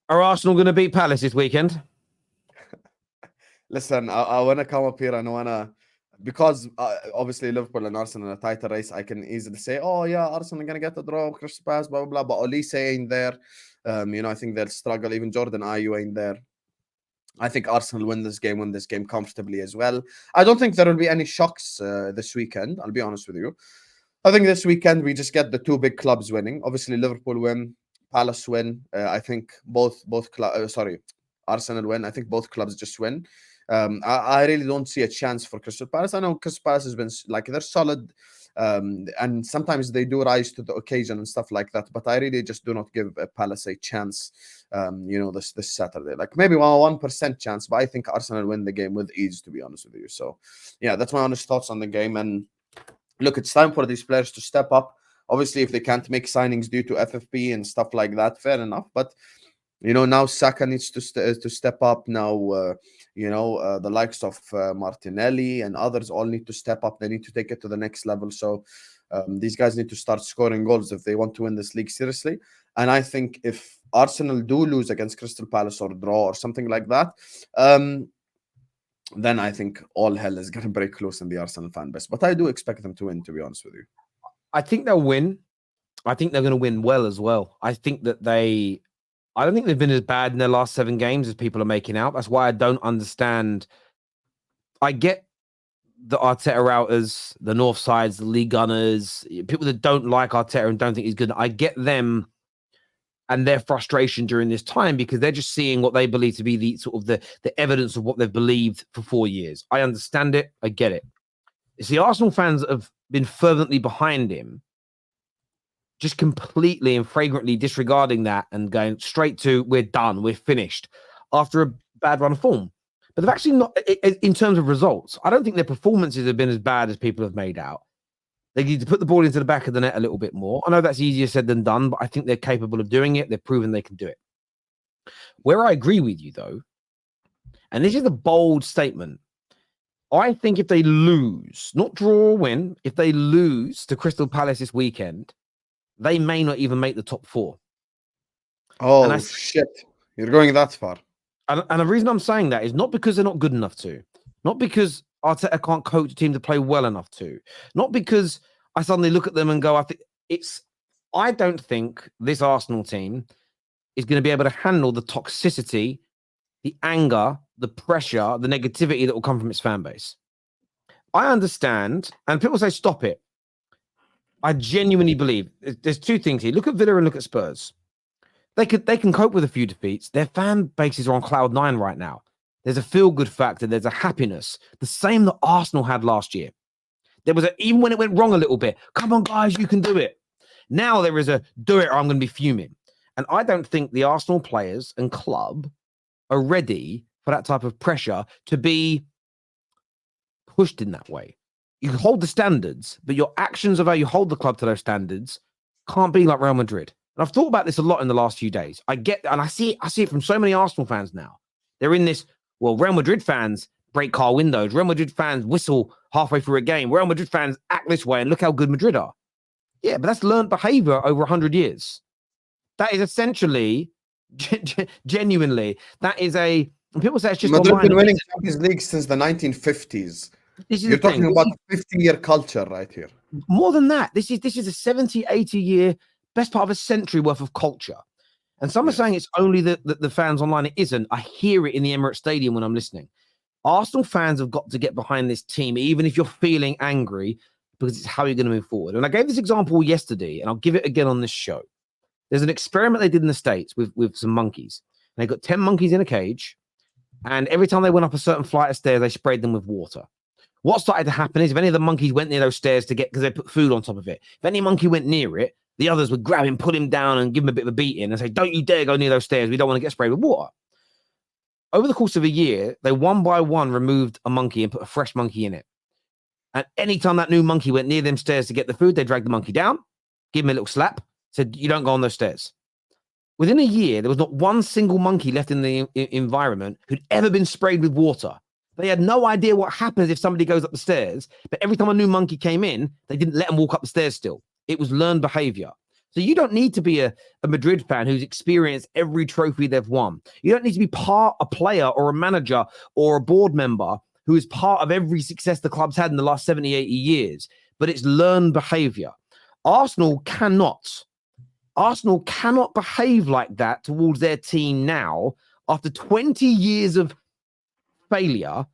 Are Arsenal going to beat Palace this weekend? Listen, I want to come up here and wanna because obviously Liverpool and Arsenal in a tighter race. I can easily say, oh yeah, Arsenal are gonna get a draw, Crystal Palace, blah blah blah. But Olise ain't there. I think they'll struggle. Even Jordan Ayew ain't there. I think Arsenal win this game comfortably as well. I don't think there will be any shocks this weekend. I'll be honest with you. I think this weekend we just get the two big clubs winning. Obviously, Liverpool win, Palace win. I think sorry, Arsenal win. I think both clubs just win. I really don't see a chance for Crystal Palace. I know Crystal Palace has been like they're solid, and sometimes they do rise to the occasion and stuff like that. But I really just do not give Palace a chance. This Saturday, like maybe 1% chance, but I think Arsenal win the game with ease. To be honest with you, so yeah, that's my honest thoughts on the game. And look, it's time for these players to step up. Obviously, if they can't make signings due to FFP and stuff like that, fair enough. But now Saka needs to step up. Now, the likes of Martinelli and others all need to step up. They need to take it to the next level. So these guys need to start scoring goals if they want to win this league seriously. And I think if Arsenal do lose against Crystal Palace or draw or something like that, then I think all hell is going to break loose in the Arsenal fan base. But I do expect them to win, to be honest with you. I think they'll win. I think they're going to win well as well. I think that I don't think they've been as bad in their last 7 games as people are making out. That's why I don't understand. I get the Arteta routers, the North Sides, the League Gunners, people that don't like Arteta and don't think he's good. I get them and their frustration during this time because they're just seeing what they believe to be the sort of the evidence of what they've believed for 4 years. I understand it. I get it. You see, Arsenal fans have been fervently behind him, just completely and flagrantly disregarding that and going straight to we're done, we're finished after a bad run of form. But they've actually not, in terms of results, I don't think their performances have been as bad as people have made out. They need to put the ball into the back of the net a little bit more. I know that's easier said than done, but I think they're capable of doing it. They've proven they can do it. Where I agree with you, though, and this is a bold statement, I think if they lose, not draw or win, if they lose to Crystal Palace this weekend, they may not even make the top 4. Oh, shit. You're going that far. And the reason I'm saying that is not because they're not good enough to, not because Arteta can't coach a team to play well enough to, not because I suddenly look at them and go, I don't think this Arsenal team is going to be able to handle the toxicity, the anger, the pressure, the negativity that will come from its fan base. I understand, and people say, stop it. I genuinely believe there's 2 things here. Look at Villa and look at Spurs. They can cope with a few defeats. Their fan bases are on cloud 9 right now. There's a feel-good factor. There's a happiness. The same that Arsenal had last year. There was even when it went wrong a little bit, come on, guys, you can do it. Now there is a do it or I'm going to be fuming. And I don't think the Arsenal players and club are ready for that type of pressure to be pushed in that way. You hold the standards, but your actions of how you hold the club to those standards can't be like Real Madrid. And I've thought about this a lot in the last few days. I get, and I see it from so many Arsenal fans now. They're in this, well, Real Madrid fans break car windows. Real Madrid fans whistle halfway through a game. Real Madrid fans act this way and look how good Madrid are. Yeah, but that's learned behavior over 100 years. That is essentially, genuinely, that is a, and people say it's just Madrid been winning Champions League since the 1950s. You're talking about 50-year culture right here. More than that, this is a 70, 80-year, best part of a century worth of culture. And some are saying it's only the fans online. It isn't. I hear it in the Emirates Stadium when I'm listening. Arsenal fans have got to get behind this team, even if you're feeling angry, because it's how you're going to move forward. And I gave this example yesterday, and I'll give it again on this show. There's an experiment they did in the States with some monkeys. And they got 10 monkeys in a cage, and every time they went up a certain flight of stairs, they sprayed them with water. What started to happen is if any of the monkeys went near those stairs because they put food on top of it, if any monkey went near it, the others would grab him, pull him down, and give him a bit of a beating and say, don't you dare go near those stairs. We don't want to get sprayed with water. Over the course of a year, they one by one removed a monkey and put a fresh monkey in it. And anytime that new monkey went near them stairs to get the food, they dragged the monkey down, give him a little slap, said, you don't go on those stairs. Within a year, there was not one single monkey left in the environment who'd ever been sprayed with water. They had no idea what happens if somebody goes up the stairs, but every time a new monkey came in, they didn't let them walk up the stairs still. It was learned behavior. So you don't need to be a Madrid fan who's experienced every trophy they've won. You don't need to be a player or a manager or a board member who is part of every success the club's had in the last 70, 80 years. But it's learned behavior. Arsenal cannot behave like that towards their team now after 20 years of failure,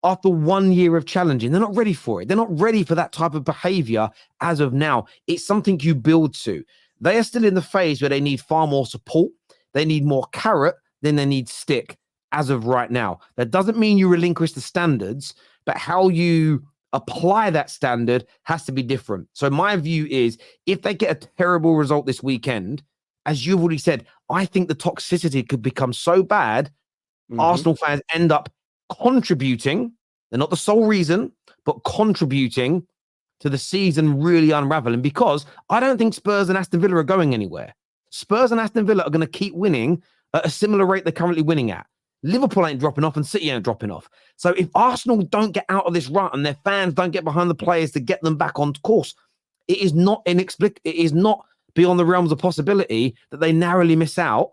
after 1 year of challenging. They're not ready for it. They're not ready for that type of behavior as of now. It's something you build to. They are still in the phase where they need far more support. They need more carrot than they need stick as of right now. That doesn't mean you relinquish the standards, but how you apply that standard has to be different. So my view is, if they get a terrible result this weekend, as you've already said, I think the toxicity could become so bad, Arsenal fans end up contributing. They're not the sole reason, but contributing to the season really unraveling, because I don't think Spurs and Aston Villa are going anywhere. Spurs and Aston Villa are going to keep winning at a similar rate they're currently winning at. Liverpool ain't dropping off and City ain't dropping off. So if Arsenal don't get out of this rut and their fans don't get behind the players to get them back on course, it is not inexplicable. It is not beyond the realms of possibility that they narrowly miss out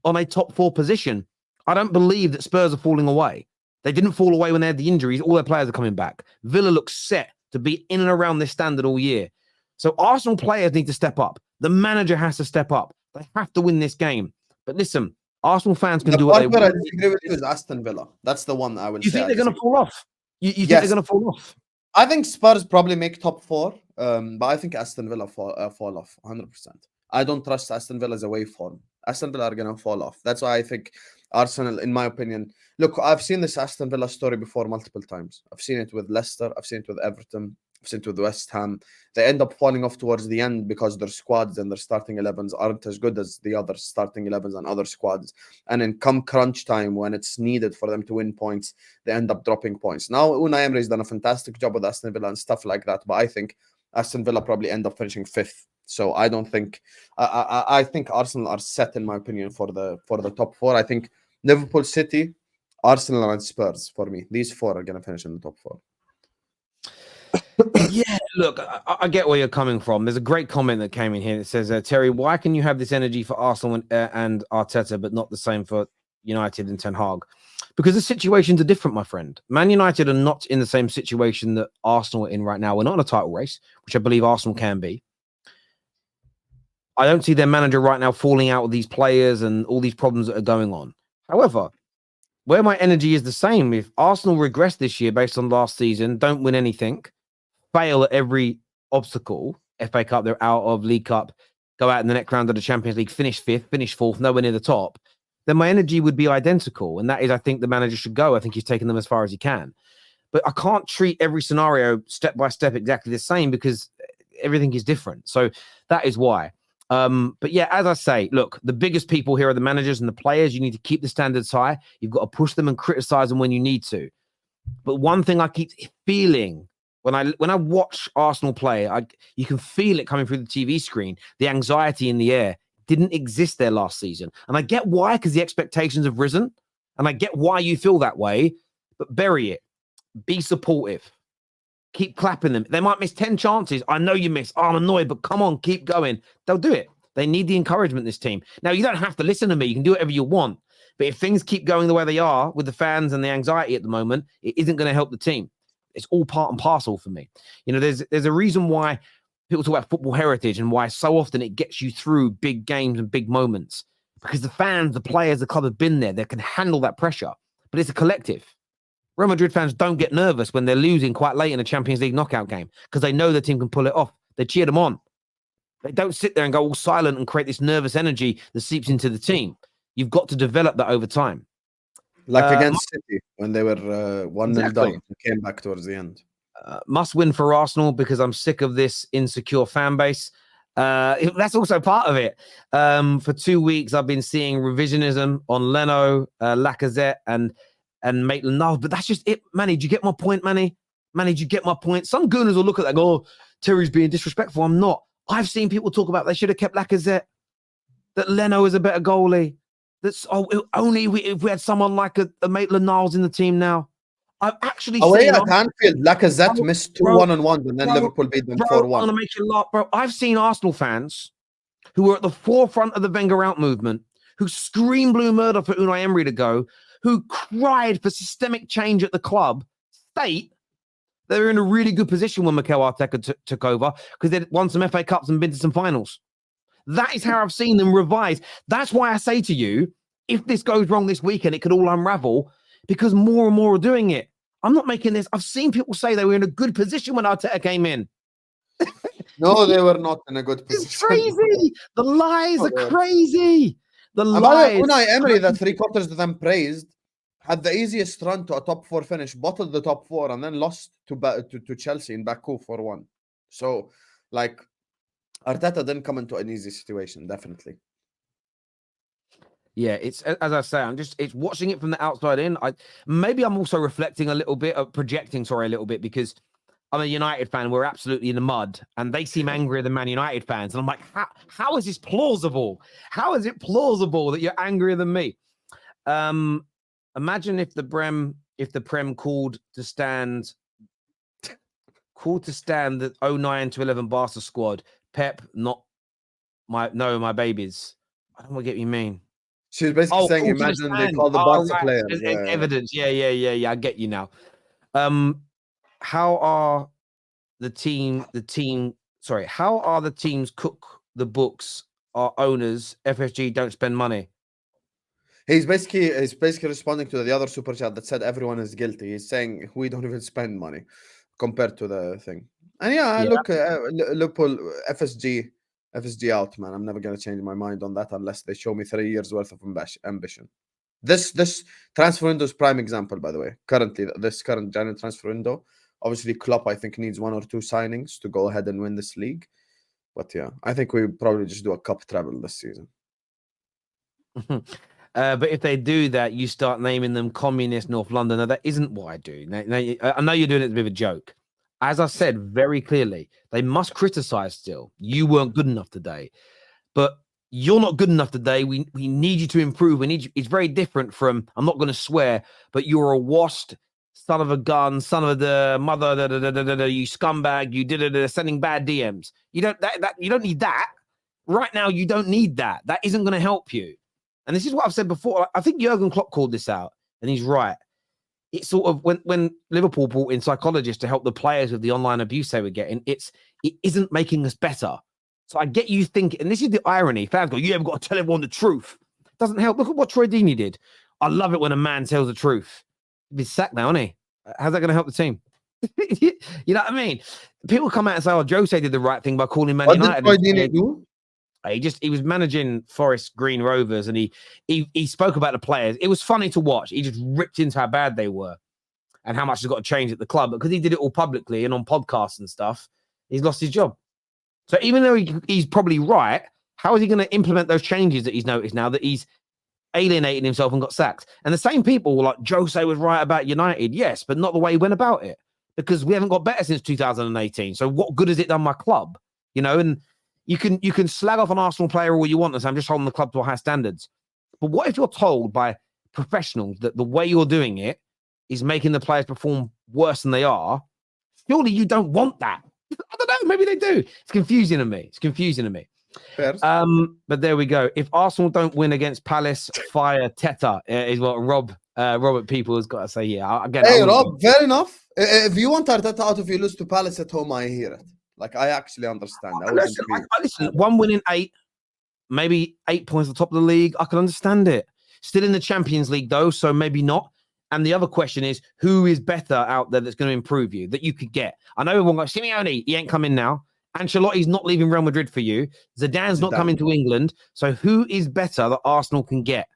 on a top 4 position. I don't believe that Spurs are falling away. They didn't fall away when they had the injuries. All their players are coming back. Villa looks set to be in and around this standard all year. So Arsenal players need to step up. The manager has to step up. They have to win this game. But listen, Arsenal fans can do what they want. I disagree with you is Aston Villa. That's the one I will say. You think they're going to fall off? You think they're going to fall off? I think Spurs probably make top 4, but I think Aston Villa fall off 100%. I don't trust Aston Villa's away form. Aston Villa are going to fall off. That's why I think Arsenal, in my opinion, look, I've seen this Aston Villa story before multiple times. I've seen it with Leicester. I've seen it with Everton. I've seen it with West Ham. They end up falling off towards the end because their squads and their starting 11s aren't as good as the other starting 11s and other squads. And then come crunch time, when it's needed for them to win points, they end up dropping points. Now, Unai Emery's done a fantastic job with Aston Villa and stuff like that, but I think Aston Villa probably end up finishing 5th. So I don't think I think Arsenal are set, in my opinion, for the top 4. I think Liverpool, City, Arsenal, and Spurs, for me, these 4 are going to finish in the top 4. Yeah, look, I get where you're coming from. There's a great comment that came in here that says, Terry, why can you have this energy for Arsenal and Arteta, but not the same for United and Ten Hag? Because the situations are different, my friend. Man United are not in the same situation that Arsenal are in right now. We're not in a title race, which I believe Arsenal can be. I don't see their manager right now falling out with these players and all these problems that are going on. However, where my energy is the same, if Arsenal regress this year based on last season, don't win anything, fail at every obstacle, FA Cup, they're out of, League Cup, go out in the next round of the Champions League, finish 5th, finish 4th, nowhere near the top, then my energy would be identical. And that is, I think the manager should go. I think he's taken them as far as he can. But I can't treat every scenario step by step exactly the same, because everything is different. So that is why. But yeah, as I say, look, the biggest people here are the managers and the players. You need to keep the standards high. You've got to push them and criticize them when you need to. But one thing I keep feeling when I watch Arsenal play, you can feel it coming through the TV screen. The anxiety in the air didn't exist there last season. And I get why, because the expectations have risen. And I get why you feel that way, but bury it. Be supportive. Keep clapping them. They might miss 10 chances. I know you miss. Oh, I'm annoyed, but come on, keep going. They'll do it. They need the encouragement, this team. Now, you don't have to listen to me. You can do whatever you want. But if things keep going the way they are with the fans and the anxiety at the moment, it isn't going to help the team. It's all part and parcel for me. You know, there's a reason why people talk about football heritage and why so often it gets you through big games and big moments. Because the fans, the players, the club have been there. They can handle that pressure. But it's a collective. Real Madrid fans don't get nervous when they're losing quite late in a Champions League knockout game, because they know the team can pull it off. They cheer them on. They don't sit there and go all silent and create this nervous energy that seeps into the team. You've got to develop that over time. Like against City, when they were 1-0 down and came back towards the end. Must win for Arsenal, because I'm sick of this insecure fan base. That's also part of it. For 2 weeks, I've been seeing revisionism on Leno, Lacazette, and Maitland-Niles, but that's just it. Manny, do you get my point, Manny? Manny, do you get my point? Some gooners will look at that and go, oh, Terry's being disrespectful. I'm not. I've seen people talk about they should have kept Lacazette, that Leno is a better goalie. That's only if we had someone like a Maitland-Niles in the team now. I've actually seen at Anfield, Lacazette missed 2 1-on-1s and then Liverpool beat them 4-1. I'm gonna make you laugh, bro. I've seen Arsenal fans who were at the forefront of the Wenger out movement, who screamed blue murder for Unai Emery to go, who cried for systemic change at the club, state they were in a really good position when Mikel Arteta took over because they'd won some FA Cups and been to some finals. That is how I've seen them revise. That's why I say to you, if this goes wrong this weekend, it could all unravel because more and more are doing it. I'm not making this. I've seen people say they were in a good position when Arteta came in. No, they were not in a good position. It's crazy. The lies are crazy. The lies. Unai Emery, that 3/4 of them praised, had the easiest run to a top 4 finish, bottled the top 4, and then lost to Chelsea in Baku 4-1. So, like, Arteta didn't come into an easy situation, definitely. Yeah, it's as I say, it's watching it from the outside in. Maybe I'm also reflecting a little bit, projecting, a little bit, because I'm a United fan. We're absolutely in the mud, and they seem angrier than Man United fans. And I'm like, how is this plausible? How is it plausible that you're angrier than me? Imagine if the Prem called to stand the 09 to 11 Barca squad. Pep, not my babies. I don't want to get what you mean. She was basically saying, imagine they call the Barca players. Evidence. Yeah. I get you now. How are the teams cook the books? Our owners, FSG, don't spend money. He's basically responding to the other super chat that said everyone is guilty. He's saying we don't even spend money compared to the thing. And look, Liverpool, FSG out, man. I'm never gonna change my mind on that unless they show me 3 years worth of ambition. This transfer window is prime example, by the way. Currently, this current January transfer window, obviously Klopp, I think, needs 1 or 2 signings to go ahead and win this league. But yeah, I think we probably just do a cup treble this season. But if they do that, you start naming them communist North London. Now, that isn't what I do. Now, I know you're doing it as a bit of a joke. As I said very clearly, they must criticize still. You weren't good enough today. But you're not good enough today. We need you to improve. We need you. It's very different from, I'm not going to swear, but you're a washed son of a gun, son of the mother, you scumbag, you sending bad DMs. You don't need that. Right now, you don't need that. That isn't going to help you. And this is what I've said before. I think Jurgen Klopp called this out, and he's right. It's sort of when Liverpool brought in psychologists to help the players with the online abuse they were getting, it isn't making us better. So I get you thinking, and this is the irony. Fans go, you haven't got to tell everyone the truth. It doesn't help. Look at what Troy Deeney did. I love it when a man tells the truth. He's sacked now, isn't he? How's that going to help the team? You know what I mean? People come out and say, oh, Jose did the right thing by calling Man United. What did Troy Deeney do? He was managing Forest Green Rovers, and he spoke about the players. It was funny to watch. He just ripped into how bad they were and how much has got to change at the club. Because he did it all publicly and on podcasts and stuff, he's lost his job. So even though he's probably right, how is he going to implement those changes that he's noticed now that he's alienated himself and got sacked? And the same people were like, Jose was right about United, yes, but not the way he went about it, because we haven't got better since 2018. So what good has it done my club? You know, and you can slag off an Arsenal player all you want and say, I'm just holding the club to high standards. But what if you're told by professionals that the way you're doing it is making the players perform worse than they are? Surely you don't want that. I don't know. Maybe they do. It's confusing to me. But there we go. If Arsenal don't win against Palace, fire Teta is what Robert People has got to say here. Again, hey, Rob, fair enough. If you want Arteta out, if you lose to Palace at home, I hear it. Like, I actually understand. Listen, 1 win in 8, maybe 8 points at the top of the league. I can understand it. Still in the Champions League, though, so maybe not. And the other question is, who is better out there that's going to improve you, that you could get? I know everyone goes, Simeone, he ain't coming now. Ancelotti's not leaving Real Madrid for you. Zidane's not coming to England. So who is better that Arsenal can get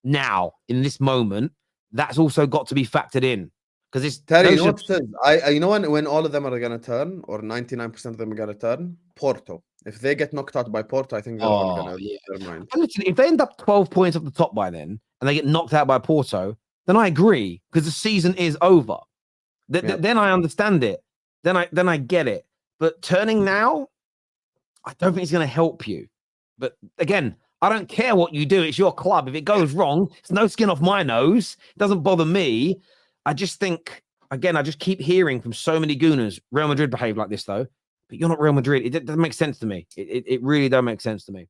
now, in this moment? That's also got to be factored in. Because it's Terry, you know what it is? You know when all of them are going to turn, or 99% of them are going to turn? Porto. If they get knocked out by Porto, I think they're all going to lose their mind. And listen, if they end up 12 points off the top by then, and they get knocked out by Porto, then I agree, because the season is over. Then I understand it. Then I get it. But turning now, I don't think it's going to help you. But again, I don't care what you do. It's your club. If it goes wrong, it's no skin off my nose. It doesn't bother me. I just think, again, I just keep hearing from so many gooners, Real Madrid behave like this, though. but you're not Real Madrid. It doesn't make sense to me. It really don't make sense to me.